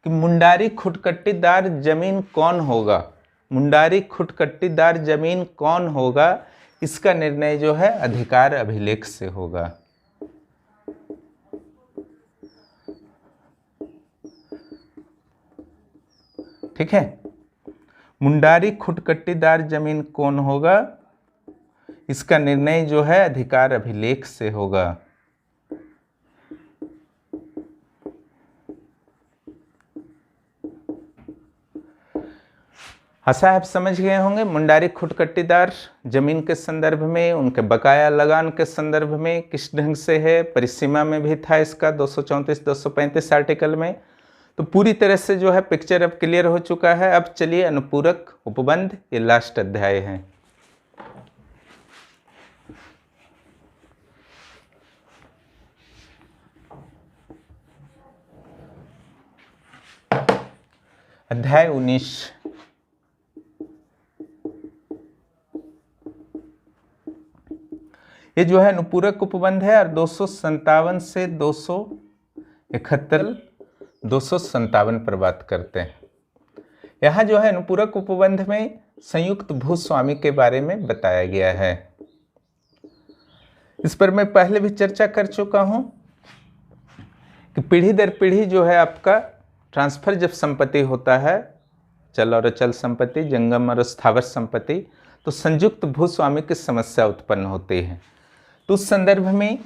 कि मुंडारी खुट कट्टीदार जमीन कौन होगा, मुंडारी खुट कट्टीदार जमीन कौन होगा, इसका निर्णय जो है अधिकार अभिलेख से होगा। ठीक है। मुंडारी खुटकट्टीदार जमीन कौन होगा? इसका निर्णय जो है अधिकार अभिलेख से होगा। आशा आप समझ गए होंगे मुंडारी खुटकट्टीदार जमीन के संदर्भ में, उनके बकाया लगान के संदर्भ में किस ढंग से है। परिसीमा में भी था इसका 234 235 आर्टिकल में। तो पूरी तरह से जो है पिक्चर अब क्लियर हो चुका है। अब चलिए अनुपूरक उपबंध, ये लास्ट अध्याय है। अध्याय 19। ये जो है अनुपूरक उपबंध है और 257 से 271 257 पर बात करते हैं। यहाँ जो है अनुपूरक उपबंध में संयुक्त भूस्वामी के बारे में बताया गया है। इस पर मैं पहले भी चर्चा कर चुका हूँ कि पीढ़ी दर पीढ़ी जो है आपका ट्रांसफर जब संपत्ति होता है, चल और अचल संपत्ति, जंगम और स्थावर संपत्ति, तो संयुक्त भूस्वामी की समस्या उत्पन्न होती है। तो उस संदर्भ में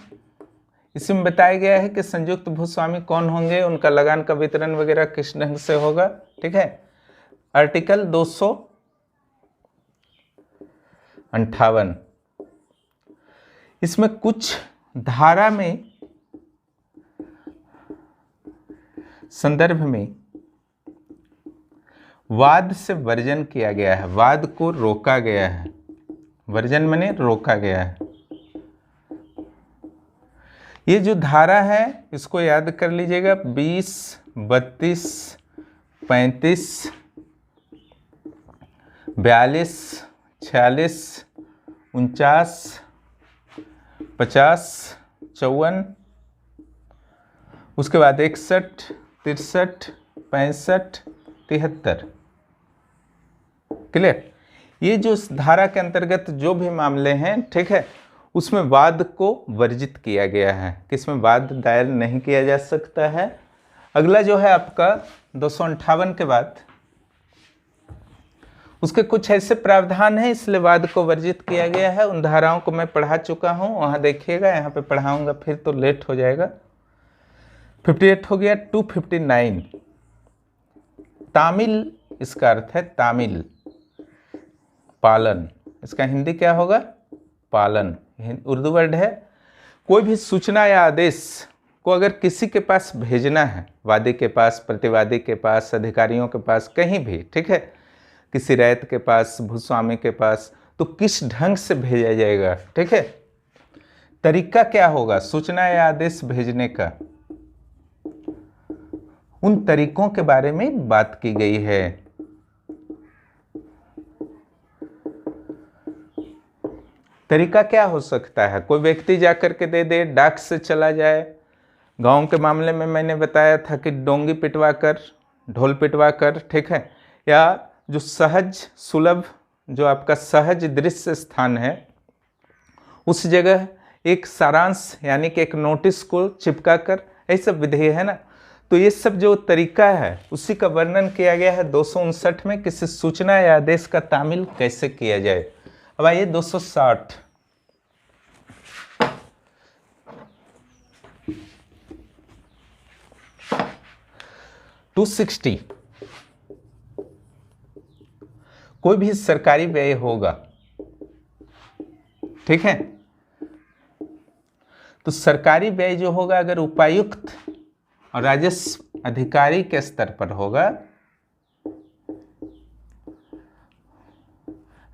इसमें बताया गया है कि संयुक्त भूस्वामी कौन होंगे, उनका लगान का वितरण वगैरह किस ढंग से होगा। ठीक है। आर्टिकल 258, इसमें कुछ धारा में संदर्भ में वाद से वर्जन किया गया है, वाद को रोका गया है। वर्जन माने रोका गया है। ये जो धारा है इसको याद कर लीजिएगा, 20, 32, 35, 42, 46, 49, 50, 54, उसके बाद 61, 63, 65, 73। क्लियर। ये जो इस धारा के अंतर्गत जो भी मामले हैं, ठीक है, उसमें वाद को वर्जित किया गया है कि इसमें वाद दायर नहीं किया जा सकता है। अगला जो है आपका 258 के बाद उसके कुछ ऐसे प्रावधान हैं, इसलिए वाद को वर्जित किया गया है। उन धाराओं को मैं पढ़ा चुका हूं, वहां देखिएगा, यहाँ पे पढ़ाऊंगा फिर तो लेट हो जाएगा। 58 हो गया। 259 तामिल, इसका अर्थ है तामिल, पालन। इसका हिंदी क्या होगा? पालन, उर्दू वर्ड है। कोई भी सूचना या आदेश को अगर किसी के पास भेजना है, वादी के पास, प्रतिवादी के पास, अधिकारियों के पास, कहीं भी, ठीक है, किसी रैयत के पास, भूस्वामी के पास, तो किस ढंग से भेजा जाएगा, ठीक है, तरीका क्या होगा सूचना या आदेश भेजने का, उन तरीकों के बारे में बात की गई है। तरीका क्या हो सकता है? कोई व्यक्ति जाकर के दे दे, डाक से चला जाए। गांव के मामले में मैंने बताया था कि डोंगी पिटवा कर, ढोल पिटवा कर, ठीक है, या जो सहज सुलभ, जो आपका सहज दृश्य स्थान है, उस जगह एक सारांश यानी कि एक नोटिस को चिपका कर, ये सब विधि है ना। तो ये सब जो तरीका है उसी का वर्णन किया गया है 259 में, किसी सूचना या आदेश का तामील कैसे किया जाए। अब आइए 260। कोई भी सरकारी व्यय होगा, ठीक है, तो सरकारी व्यय जो होगा अगर उपायुक्त और राजस्व अधिकारी के स्तर पर होगा,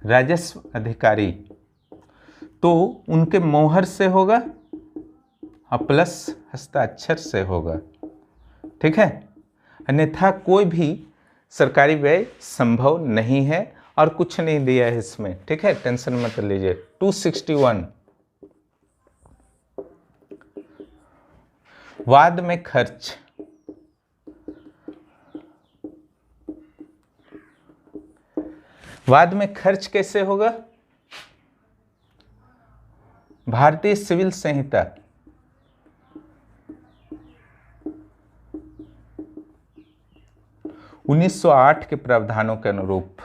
राजस्व अधिकारी, तो उनके मोहर से होगा और प्लस हस्ताक्षर से होगा, ठीक है। अन्यथा कोई भी सरकारी व्यय संभव नहीं है और कुछ नहीं दिया है इसमें, ठीक है, टेंशन मत लीजिए। 261 वाद में खर्च। वाद में खर्च कैसे होगा? भारतीय सिविल संहिता 1908 के प्रावधानों के अनुरूप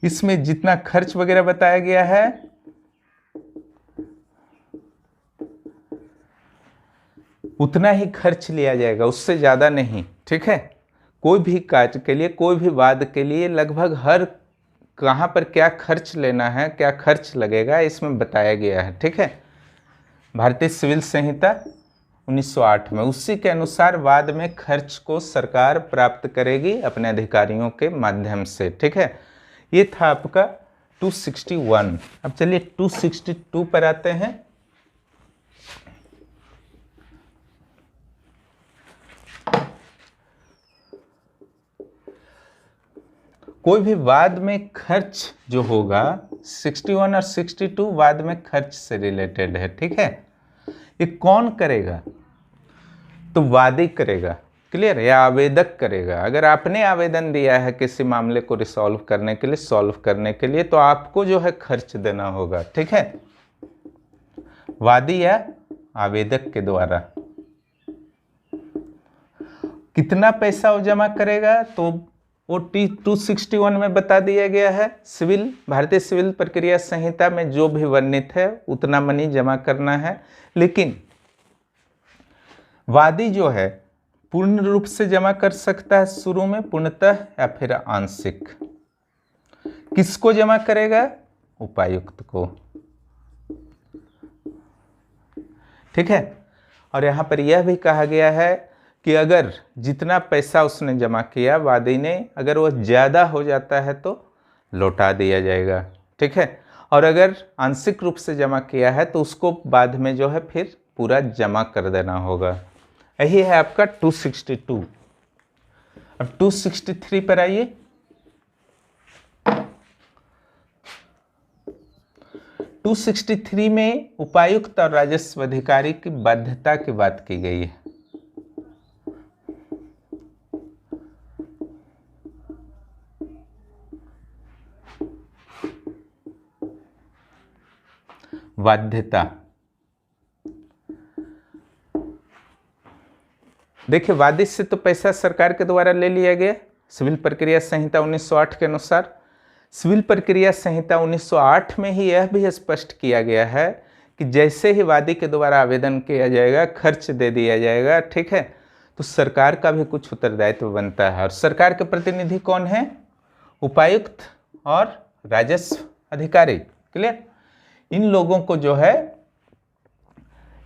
इसमें जितना खर्च वगैरह बताया गया है उतना ही खर्च लिया जाएगा, उससे ज़्यादा नहीं। ठीक है, कोई भी कार्य के लिए, कोई भी वाद के लिए लगभग हर कहाँ पर क्या खर्च लेना है, क्या खर्च लगेगा, इसमें बताया गया है। ठीक है, भारतीय सिविल संहिता 1908 में उसी के अनुसार वाद में खर्च को सरकार प्राप्त करेगी अपने अधिकारियों के माध्यम से। ठीक है, ये था आपका 261। अब चलिए 262 पर आते हैं। कोई भी वाद में खर्च जो होगा, 61 और 62 वाद में खर्च से रिलेटेड है। ठीक है, ये कौन करेगा? तो वादी करेगा, क्लियर, या आवेदक करेगा। अगर आपने आवेदन दिया है किसी मामले को रिसॉल्व करने के लिए, सॉल्व करने के लिए, तो आपको जो है खर्च देना होगा। ठीक है, वादी या आवेदक के द्वारा। कितना पैसा वो जमा करेगा तो वो 261 में बता दिया गया है। सिविल, भारतीय सिविल प्रक्रिया संहिता में जो भी वर्णित है उतना मनी जमा करना है। लेकिन वादी जो है पूर्ण रूप से जमा कर सकता है शुरू में, पूर्णतः, या फिर आंशिक। किसको जमा करेगा? उपायुक्त को। ठीक है, और यहां पर यह भी कहा गया है कि अगर जितना पैसा उसने जमा किया वादी ने, अगर वह ज़्यादा हो जाता है तो लौटा दिया जाएगा। ठीक है, और अगर आंशिक रूप से जमा किया है तो उसको बाद में जो है फिर पूरा जमा कर देना होगा। यही है आपका 262। अब 263 पर आइए। 263 में उपायुक्त और राजस्व अधिकारी की बाध्यता की बात की गई है। बाध्यता, देखिए, वादी से तो पैसा सरकार के द्वारा ले लिया गया सिविल प्रक्रिया संहिता 1908 के अनुसार। सिविल प्रक्रिया संहिता 1908 में ही यह भी स्पष्ट किया गया है कि जैसे ही वादी के द्वारा आवेदन किया जाएगा, खर्च दे दिया जाएगा, ठीक है, तो सरकार का भी कुछ उत्तरदायित्व बनता है। और सरकार के प्रतिनिधि कौन है? उपायुक्त और राजस्व अधिकारी। क्लियर? इन लोगों को जो है,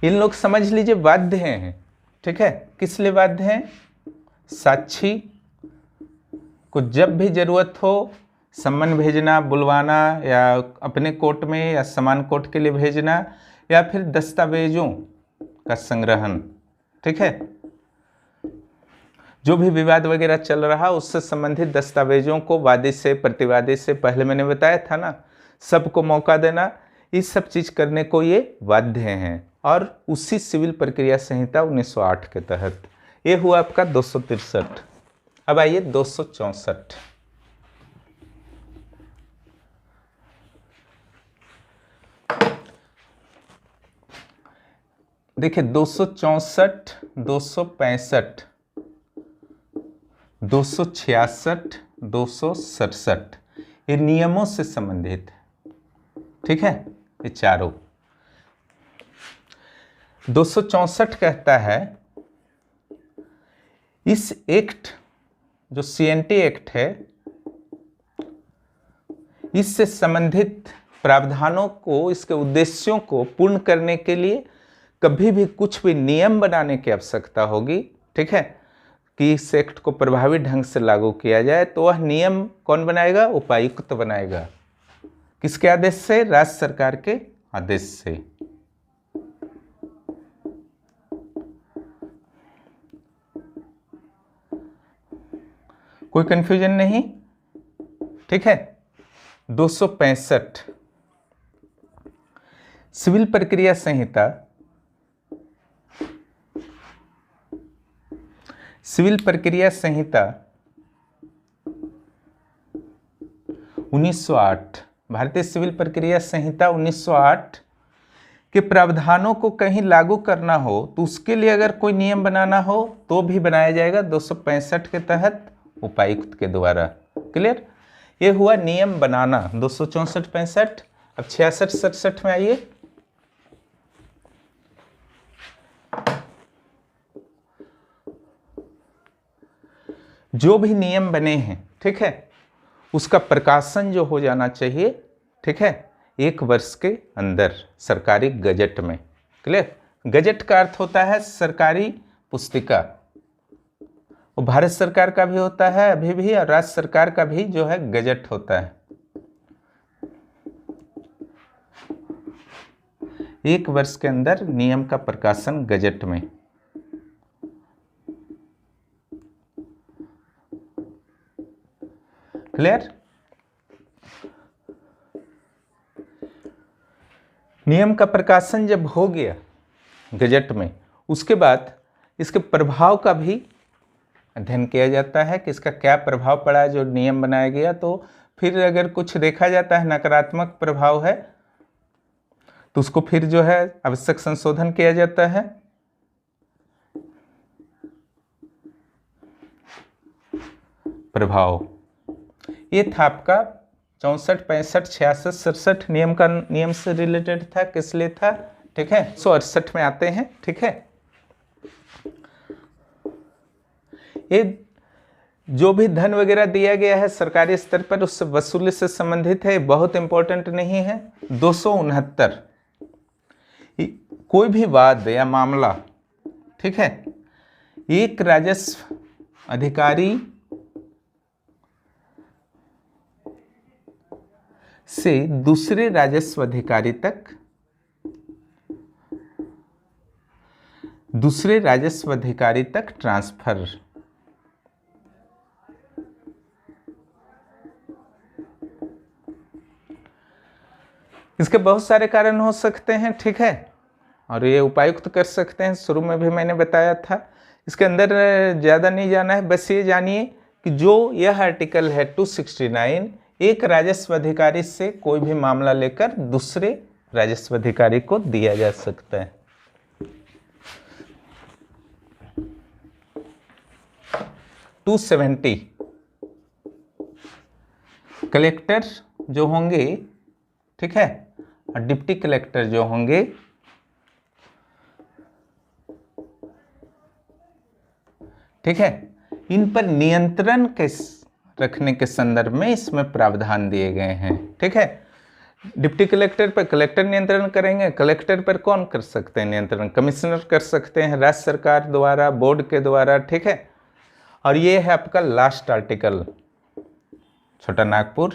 इन लोग समझ लीजिए बाध्य हैं। ठीक है, किस लिए बाध्य हैं? साक्षी को जब भी जरूरत हो सम्मन भेजना, बुलवाना, या अपने कोर्ट में या समान कोर्ट के लिए भेजना, या फिर दस्तावेजों का संग्रहण। ठीक है, जो भी विवाद वगैरह चल रहा उससे संबंधित दस्तावेजों को वादी से, प्रतिवादी से, पहले मैंने बताया था ना, सबको मौका देना, इस सब चीज करने को ये बाध्य हैं। और उसी सिविल प्रक्रिया संहिता 1908 के तहत ये हुआ आपका 263। अब आइए 264। देखिए 264, 265, 266, 267 ये नियमों से संबंधित है। ठीक है, ये चारों। 264 कहता है, इस एक्ट जो सीएनटी एक्ट है, इससे संबंधित प्रावधानों को, इसके उद्देश्यों को पूर्ण करने के लिए कभी भी कुछ भी नियम बनाने की आवश्यकता होगी, ठीक है, कि इस एक्ट को प्रभावी ढंग से लागू किया जाए, तो वह नियम कौन बनाएगा? उपायुक्त बनाएगा। किसके आदेश से? राज्य सरकार के आदेश से। कोई कंफ्यूजन नहीं? ठीक है। 265 सिविल प्रक्रिया संहिता, सिविल प्रक्रिया संहिता 1908, भारतीय सिविल प्रक्रिया संहिता 1908 कि प्रावधानों को कहीं लागू करना हो तो उसके लिए अगर कोई नियम बनाना हो तो भी बनाया जाएगा 265 के तहत उपायुक्त के द्वारा। क्लियर? ये हुआ नियम बनाना 264-65। अब 66-67 में आइए। जो भी नियम बने हैं, ठीक है, उसका प्रकाशन जो हो जाना चाहिए, ठीक है, 1 वर्ष के अंदर सरकारी गजट में। क्लियर? गजट का अर्थ होता है सरकारी पुस्तिका। वो भारत सरकार का भी होता है अभी भी, और राज्य सरकार का भी जो है गजट होता है। 1 वर्ष के अंदर नियम का प्रकाशन गजट में। क्लियर? नियम का प्रकाशन जब हो गया गजट में, उसके बाद इसके प्रभाव का भी अध्ययन किया जाता है कि इसका क्या प्रभाव पड़ा है जो नियम बनाया गया। तो फिर अगर कुछ देखा जाता है नकारात्मक प्रभाव है तो उसको फिर जो है आवश्यक संशोधन किया जाता है। प्रभाव ये था आपका 64, 65, 66, 67 नियम से रिलेटेड था। किस लिए था? ठीक है, 168 में आते हैं। ठीक है, ये जो भी धन वगैरह दिया गया है सरकारी स्तर पर उससे वसूली से संबंधित है, बहुत इंपॉर्टेंट नहीं है। 269 कोई भी वाद या मामला, ठीक है, एक राजस्व अधिकारी से दूसरे राजस्व अधिकारी तक, ट्रांसफर। इसके बहुत सारे कारण हो सकते हैं, ठीक है, और ये उपायुक्त कर सकते हैं। शुरू में भी मैंने बताया था, इसके अंदर ज़्यादा नहीं जाना है, बस ये जानिए कि जो यह आर्टिकल है 269 एक राजस्व अधिकारी से कोई भी मामला लेकर दूसरे राजस्व अधिकारी को दिया जा सकता है। टू 270 कलेक्टर जो होंगे, ठीक है, और डिप्टी कलेक्टर जो होंगे, ठीक है, इन पर नियंत्रण रखने के संदर्भ में इसमें प्रावधान दिए गए हैं। ठीक है, डिप्टी कलेक्टर पर कलेक्टर नियंत्रण करेंगे, कलेक्टर पर कौन कर सकते हैं नियंत्रण? कमिश्नर कर सकते हैं राज्य सरकार द्वारा, बोर्ड के द्वारा। ठीक है, और ये है आपका लास्ट आर्टिकल छोटा नागपुर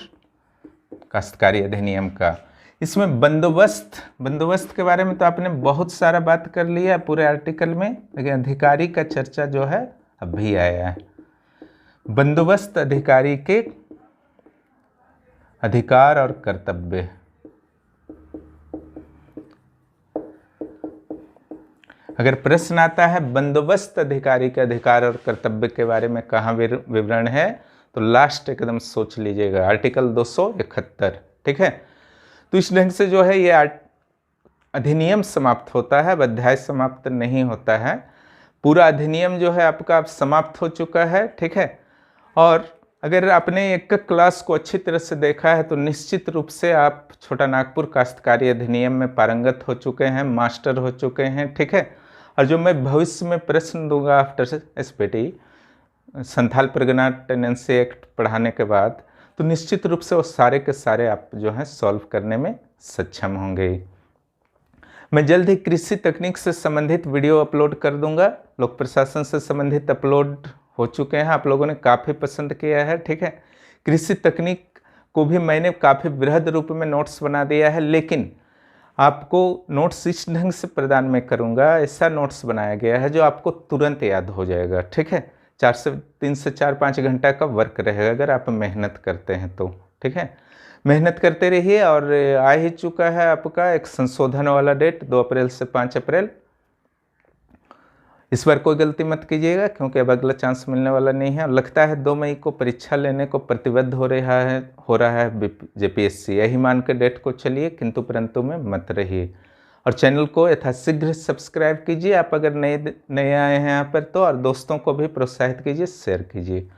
काश्तकारी अधिनियम का। इसमें बंदोबस्त के बारे में तो आपने बहुत सारा बात कर लिया पूरे आर्टिकल में, लेकिन अधिकारी का चर्चा जो है अभी आया है। बंदोबस्त अधिकारी के अधिकार और कर्तव्य। अगर प्रश्न आता है बंदोबस्त अधिकारी के अधिकार और कर्तव्य के बारे में कहाँ विवरण है, तो लास्ट एकदम सोच लीजिएगा, आर्टिकल 271। ठीक है, तो इस ढंग से जो है ये अधिनियम समाप्त होता है, अध्याय समाप्त नहीं होता है। पूरा अधिनियम जो है आपका अब समाप्त हो चुका है। ठीक है, और अगर आपने एक क्लास को अच्छी तरह से देखा है तो निश्चित रूप से आप छोटा नागपुर काश्तकारी अधिनियम में पारंगत हो चुके हैं, मास्टर हो चुके हैं। ठीक है, और जो मैं भविष्य में प्रश्न दूंगा after SPT Santhal Pargana tenancy act पढ़ाने के बाद, तो निश्चित रूप से वो सारे के सारे आप जो हैं सॉल्व करने में सक्षम होंगे। मैं जल्द ही कृषि तकनीक से संबंधित वीडियो अपलोड कर दूंगा। लोक प्रशासन से संबंधित अपलोड हो चुके हैं, आप लोगों ने काफ़ी पसंद किया है। ठीक है, कृषि तकनीक को भी मैंने काफ़ी बृहद रूप में नोट्स बना दिया है, लेकिन आपको नोट्स इस ढंग से प्रदान मैं करूंगा, ऐसा नोट्स बनाया गया है जो आपको तुरंत याद हो जाएगा। ठीक है, 3 से 4-5 घंटा का वर्क रहेगा अगर आप मेहनत करते हैं तो। ठीक है, मेहनत करते रहिए। और आ ही चुका है आपका एक संशोधन वाला डेट 2 अप्रैल से 5 अप्रैल। इस बार कोई गलती मत कीजिएगा, क्योंकि अब अगला चांस मिलने वाला नहीं है। लगता है 2 मई को परीक्षा लेने को प्रतिबद्ध हो रहा है जेपीएससी। यही मान के डेट को चलिए, किंतु परंतु में मत रहिए। और चैनल को यथाशीघ्र सब्सक्राइब कीजिए। आप अगर नए आए हैं यहाँ पर तो, और दोस्तों को भी प्रोत्साहित कीजिए, शेयर कीजिए।